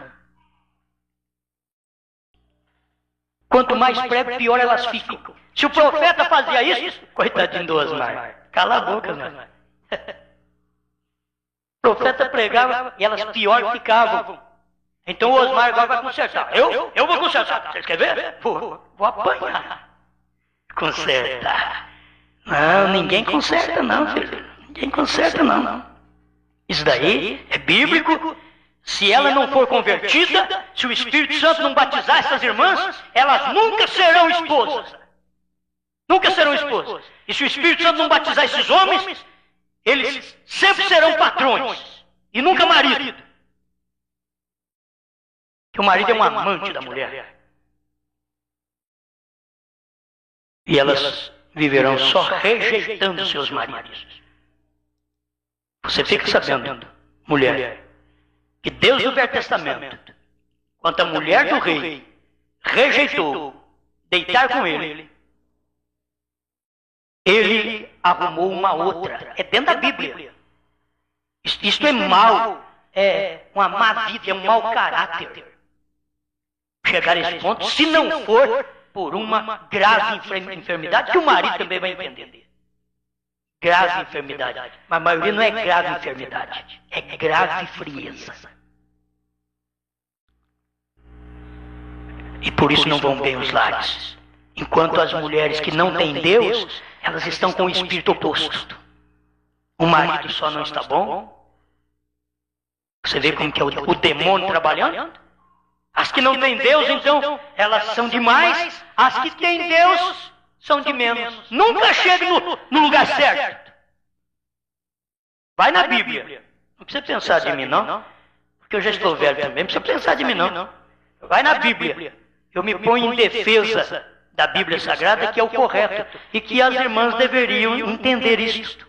S1: Quanto mais prego, pior elas ficam. Se o profeta fazia isso, coitadinho do Osmar, cala a boca, Osmar. O profeta pregava e elas pior ficavam. Então o Osmar agora vai consertar. Eu vou consertar. Vocês querem ver? Vou apanhar. Consertar. Não, ninguém conserta não, filho. Ninguém conserta não. Isso daí é bíblico. Se ela não for convertida, se o Espírito Santo não batizar essas irmãs, elas nunca serão esposas. Nunca serão esposas. E se o Espírito Santo não batizar esses homens, eles sempre serão patrões. E nunca marido. Que o marido é um amante da mulher. E elas viverão só rejeitando seus maridos. Você fica sabendo, mulher, que Deus do Velho Testamento, quando a mulher do rei rejeitou deitar com ele arrumou uma outra. É dentro da Bíblia. Isto é mal, é uma má vida, é um mau caráter. Chegar a esse ponto, se não for por uma grave enfermidade, que o marido também vai entender. Grave enfermidade. Mas a maioria não é grave enfermidade, é grave frieza. E por isso não vão bem os lares. Enquanto as mulheres que não têm Deus, elas estão com o espírito oposto. O marido só não está bom. Você vê como que é o demônio trabalhando? As que não têm Deus, então, elas são demais. As que têm Deus são de menos. Nunca chegue no lugar certo. Vai na Bíblia. Não precisa pensar de mim, não. Porque eu já estou velho também. Não precisa pensar de mim, não. Vai na Bíblia. Eu me ponho em defesa da Bíblia Sagrada, que é o correto. E que as irmãs deveriam entender isto.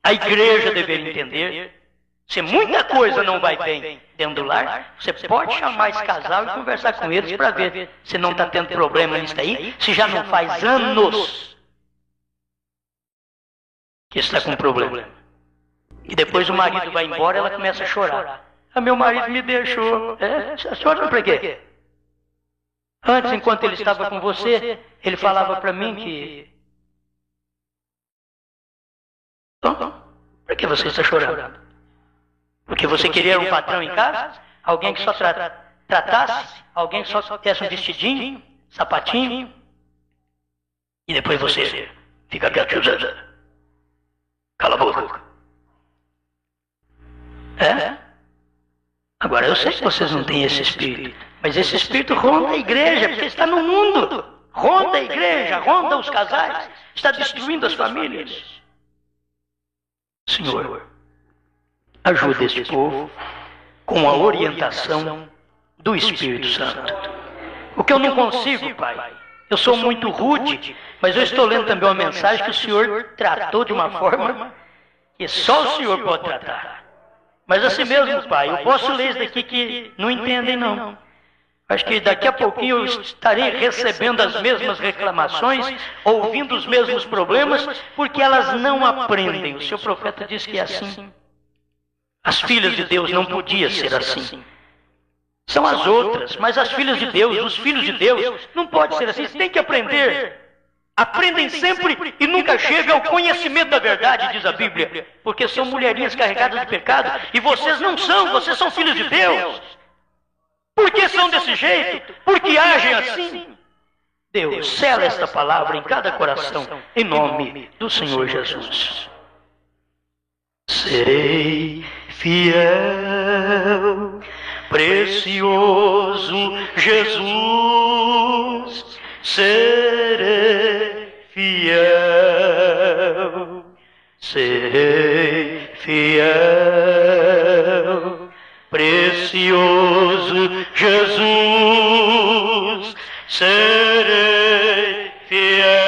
S1: A igreja deveria entender. Se muita coisa não vai bem dentro do lar, você pode chamar esse casal e conversar com eles para ver se não está tendo problema nisso aí, se já não faz anos que está com problema. E depois o marido vai embora e ela começa a chorar. Ah, meu marido me deixou. Chorando para quê? Antes, enquanto ele estava com você, ele falava para mim que... Então, por que você está chorando? Porque você queria um patrão em casa? Alguém que só tratasse? Alguém que só desse um vestidinho? Sapatinho? E depois você fica quieto. Cala a boca. Agora eu sei que vocês não têm esse espírito. Mas esse espírito ronda a igreja, porque está no mundo. Ronda a igreja, ronda os casais. Está destruindo as famílias. Senhor, ajuda este povo com a orientação do Espírito Santo. O que eu não consigo, Pai, eu sou muito rude, mas eu estou lendo também uma mensagem que o Senhor tratou de uma forma que só o Senhor pode tratar. Mas assim mesmo, Pai, eu posso ler isso daqui que não entendem, não. Acho que daqui a pouquinho eu estarei recebendo as mesmas reclamações, ouvindo os mesmos problemas, porque elas não aprendem. O seu profeta diz que é assim. As filhas de Deus não podia ser assim. São as outras, mas as filhas de Deus, os filhos de Deus, não pode ser assim. Eles têm que aprender. Aprendem sempre e nunca chegam ao conhecimento da verdade, diz a Bíblia. Porque são mulherinhas carregadas de pecado. E vocês não são, vocês são filhos de Deus. Por que são desse jeito? Por que agem assim? Deus, sela esta palavra em cada coração, em nome do Senhor Jesus. Serei fiel, precioso Jesus, serei fiel, serei fiel, precioso Jesus, serei fiel.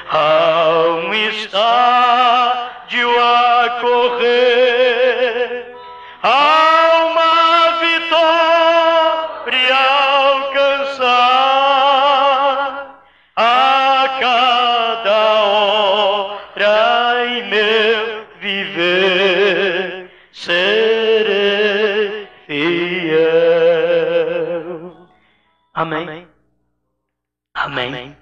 S1: Há um estádio a correr, há uma vitória a alcançar, a cada hora em meu viver serei fiel. Amém. Amém.